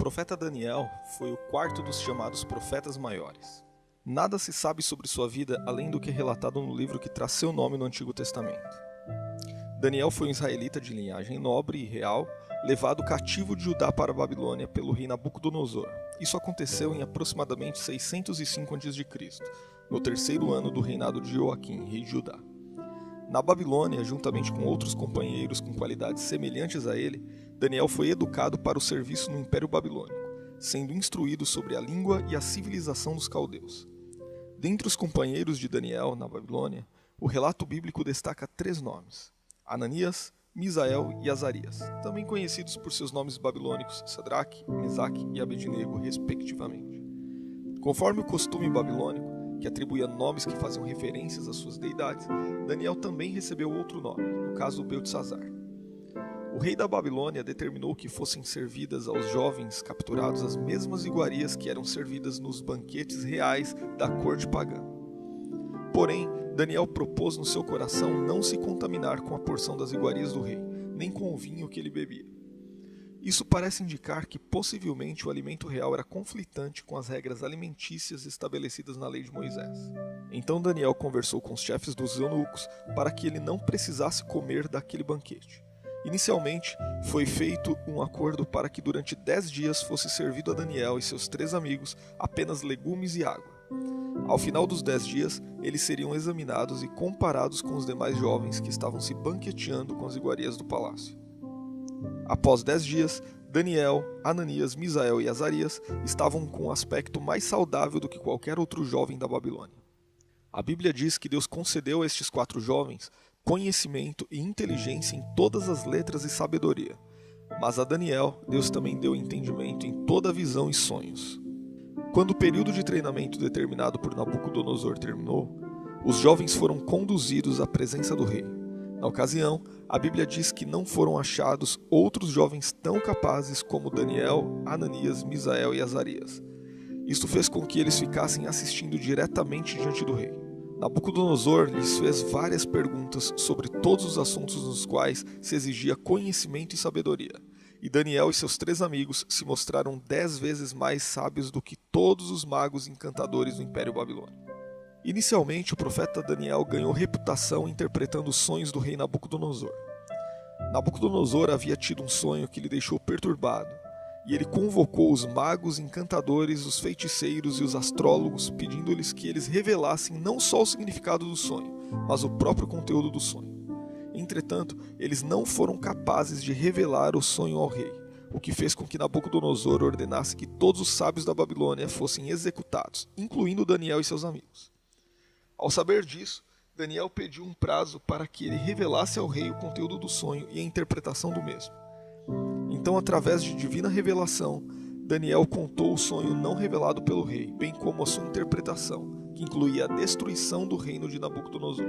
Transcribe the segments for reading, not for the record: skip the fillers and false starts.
profeta Daniel foi o quarto dos chamados profetas maiores. Nada se sabe sobre sua vida além do que é relatado no livro que traz seu nome no Antigo Testamento. Daniel foi um israelita de linhagem nobre e real, levado cativo de Judá para a Babilônia pelo rei Nabucodonosor. Isso aconteceu em aproximadamente 605 a.C., no terceiro ano do reinado de Joaquim, rei de Judá. Na Babilônia, juntamente com outros companheiros com qualidades semelhantes a ele, Daniel foi educado para o serviço no Império Babilônico, sendo instruído sobre a língua e a civilização dos caldeus. Dentre os companheiros de Daniel na Babilônia, o relato bíblico destaca 3 nomes: Ananias, Misael e Azarias, também conhecidos por seus nomes babilônicos Sadraque, Mesaque e Abednego, respectivamente. Conforme o costume babilônico, que atribuía nomes que faziam referências às suas deidades, Daniel também recebeu outro nome, no caso Beltesazar. O rei da Babilônia determinou que fossem servidas aos jovens capturados as mesmas iguarias que eram servidas nos banquetes reais da corte pagã. Porém, Daniel propôs no seu coração não se contaminar com a porção das iguarias do rei, nem com o vinho que ele bebia. Isso parece indicar que possivelmente o alimento real era conflitante com as regras alimentícias estabelecidas na lei de Moisés. Então Daniel conversou com os chefes dos eunucos para que ele não precisasse comer daquele banquete. Inicialmente, foi feito um acordo para que durante 10 dias fosse servido a Daniel e seus 3 amigos apenas legumes e água. Ao final dos 10 dias, eles seriam examinados e comparados com os demais jovens que estavam se banqueteando com as iguarias do palácio. Após 10 dias, Daniel, Ananias, Misael e Azarias estavam com um aspecto mais saudável do que qualquer outro jovem da Babilônia. A Bíblia diz que Deus concedeu a estes 4 jovens conhecimento e inteligência em todas as letras e sabedoria. Mas a Daniel, Deus também deu entendimento em toda visão e sonhos. Quando o período de treinamento determinado por Nabucodonosor terminou, os jovens foram conduzidos à presença do rei. Na ocasião, a Bíblia diz que não foram achados outros jovens tão capazes como Daniel, Ananias, Misael e Azarias. Isto fez com que eles ficassem assistindo diretamente diante do rei. Nabucodonosor lhes fez várias perguntas sobre todos os assuntos nos quais se exigia conhecimento e sabedoria, e Daniel e seus 3 amigos se mostraram 10 vezes mais sábios do que todos os magos e encantadores do Império Babilônico. Inicialmente, o profeta Daniel ganhou reputação interpretando os sonhos do rei Nabucodonosor. Nabucodonosor havia tido um sonho que lhe deixou perturbado, e ele convocou os magos, encantadores, os feiticeiros e os astrólogos, pedindo-lhes que eles revelassem não só o significado do sonho, mas o próprio conteúdo do sonho. Entretanto, eles não foram capazes de revelar o sonho ao rei, o que fez com que Nabucodonosor ordenasse que todos os sábios da Babilônia fossem executados, incluindo Daniel e seus amigos. Ao saber disso, Daniel pediu um prazo para que ele revelasse ao rei o conteúdo do sonho e a interpretação do mesmo. Então, através de divina revelação, Daniel contou o sonho não revelado pelo rei, bem como a sua interpretação, que incluía a destruição do reino de Nabucodonosor.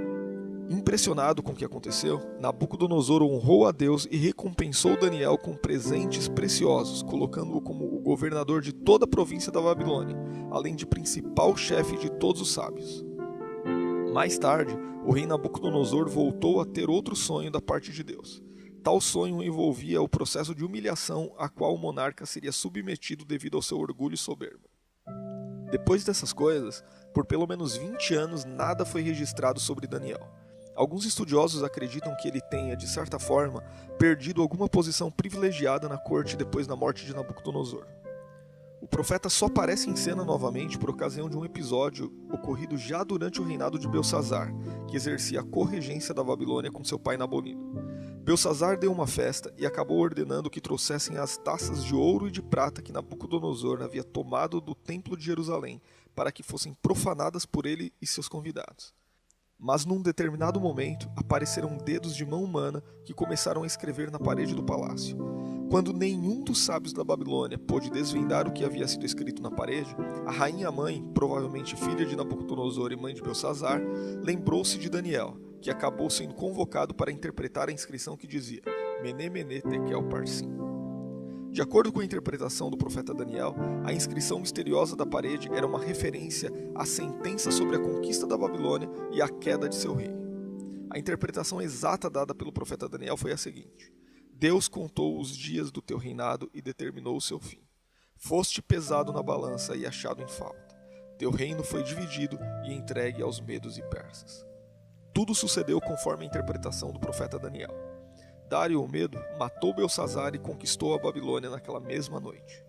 Impressionado com o que aconteceu, Nabucodonosor honrou a Deus e recompensou Daniel com presentes preciosos, colocando-o como o governador de toda a província da Babilônia, além de principal chefe de todos os sábios. Mais tarde, o rei Nabucodonosor voltou a ter outro sonho da parte de Deus. Tal sonho envolvia o processo de humilhação a qual o monarca seria submetido devido ao seu orgulho e soberba. Depois dessas coisas, por pelo menos 20 anos nada foi registrado sobre Daniel. Alguns estudiosos acreditam que ele tenha, de certa forma, perdido alguma posição privilegiada na corte depois da morte de Nabucodonosor. O profeta só aparece em cena novamente por ocasião de um episódio ocorrido já durante o reinado de Beltesazar, que exercia a corregência da Babilônia com seu pai Nabonido. Beltesazar deu uma festa e acabou ordenando que trouxessem as taças de ouro e de prata que Nabucodonosor havia tomado do templo de Jerusalém para que fossem profanadas por ele e seus convidados. Mas num determinado momento apareceram dedos de mão humana que começaram a escrever na parede do palácio. Quando nenhum dos sábios da Babilônia pôde desvendar o que havia sido escrito na parede, a rainha-mãe, provavelmente filha de Nabucodonosor e mãe de Beltesazar, lembrou-se de Daniel, que acabou sendo convocado para interpretar a inscrição que dizia Mene Mene Tekel Parsim. De acordo com a interpretação do profeta Daniel, a inscrição misteriosa da parede era uma referência à sentença sobre a conquista da Babilônia e a queda de seu rei. A interpretação exata dada pelo profeta Daniel foi a seguinte: Deus contou os dias do teu reinado e determinou o seu fim. Foste pesado na balança e achado em falta. Teu reino foi dividido e entregue aos medos e persas. Tudo sucedeu conforme a interpretação do profeta Daniel. Dário, o Medo, matou Belsazar e conquistou a Babilônia naquela mesma noite.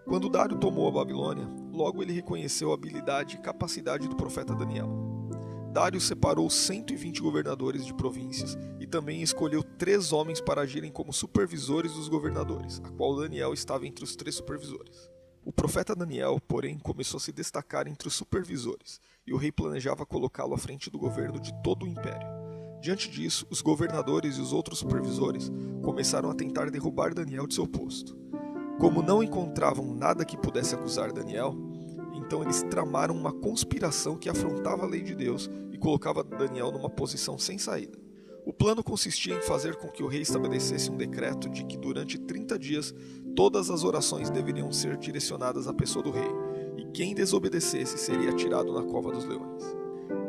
Quando Dário tomou a Babilônia, logo ele reconheceu a habilidade e capacidade do profeta Daniel. Dário separou 120 governadores de províncias e também escolheu 3 homens para agirem como supervisores dos governadores, a qual Daniel estava entre os 3 supervisores. O profeta Daniel, porém, começou a se destacar entre os supervisores, e o rei planejava colocá-lo à frente do governo de todo o império. Diante disso, os governadores e os outros supervisores começaram a tentar derrubar Daniel de seu posto. Como não encontravam nada que pudesse acusar Daniel, então eles tramaram uma conspiração que afrontava a lei de Deus e colocava Daniel numa posição sem saída. O plano consistia em fazer com que o rei estabelecesse um decreto de que durante 30 dias todas as orações deveriam ser direcionadas à pessoa do rei, e quem desobedecesse seria atirado na cova dos leões.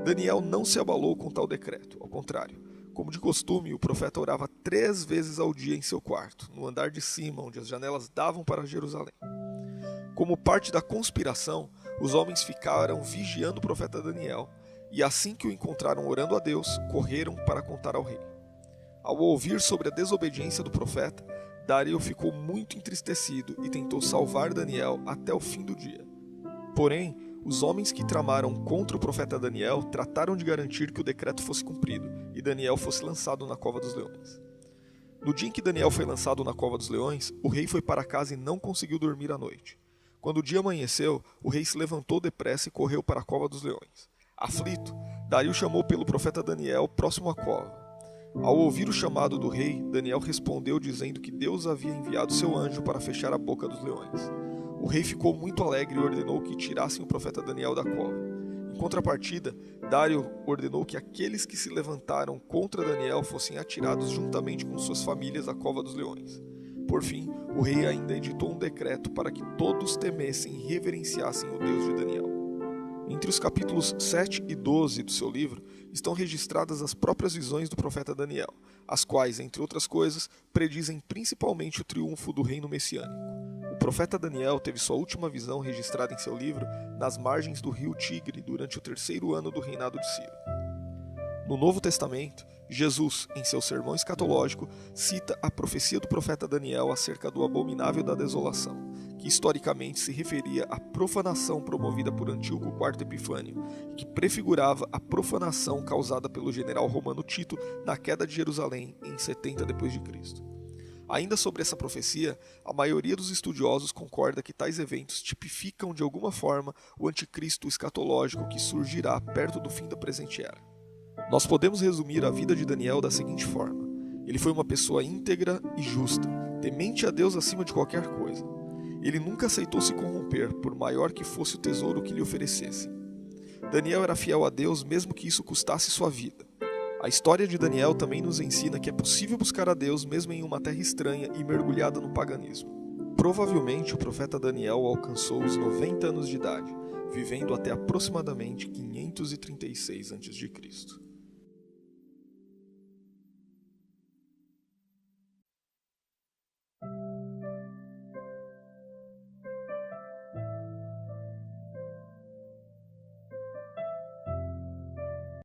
Daniel não se abalou com tal decreto, ao contrário. Como de costume, o profeta orava 3 vezes ao dia em seu quarto, no andar de cima, onde as janelas davam para Jerusalém. Como parte da conspiração, os homens ficaram vigiando o profeta Daniel, e assim que o encontraram orando a Deus, correram para contar ao rei. Ao ouvir sobre a desobediência do profeta, Dário ficou muito entristecido e tentou salvar Daniel até o fim do dia. Porém, os homens que tramaram contra o profeta Daniel trataram de garantir que o decreto fosse cumprido e Daniel fosse lançado na cova dos leões. No dia em que Daniel foi lançado na cova dos leões, o rei foi para casa e não conseguiu dormir à noite. Quando o dia amanheceu, o rei se levantou depressa e correu para a cova dos leões. Aflito, Dário chamou pelo profeta Daniel próximo à cova. Ao ouvir o chamado do rei, Daniel respondeu dizendo que Deus havia enviado seu anjo para fechar a boca dos leões. O rei ficou muito alegre e ordenou que tirassem o profeta Daniel da cova. Em contrapartida, Dário ordenou que aqueles que se levantaram contra Daniel fossem atirados juntamente com suas famílias à cova dos leões. Por fim, o rei ainda editou um decreto para que todos temessem e reverenciassem o Deus de Daniel. Entre os capítulos 7 e 12 do seu livro estão registradas as próprias visões do profeta Daniel, as quais, entre outras coisas, predizem principalmente o triunfo do reino messiânico. O profeta Daniel teve sua última visão registrada em seu livro nas margens do rio Tigre durante o 3º ano do reinado de Ciro. No Novo Testamento, Jesus, em seu sermão escatológico, cita a profecia do profeta Daniel acerca do abominável da desolação, que historicamente se referia à profanação promovida por Antíoco IV Epifânio, e que prefigurava a profanação causada pelo general romano Tito na queda de Jerusalém em 70 d.C. Ainda sobre essa profecia, a maioria dos estudiosos concorda que tais eventos tipificam de alguma forma o anticristo escatológico que surgirá perto do fim da presente era. Nós podemos resumir a vida de Daniel da seguinte forma: ele foi uma pessoa íntegra e justa, temente a Deus acima de qualquer coisa. Ele nunca aceitou se corromper, por maior que fosse o tesouro que lhe oferecessem. Daniel era fiel a Deus mesmo que isso custasse sua vida. A história de Daniel também nos ensina que é possível buscar a Deus mesmo em uma terra estranha e mergulhada no paganismo. Provavelmente o profeta Daniel alcançou os 90 anos de idade, vivendo até aproximadamente 536 a.C.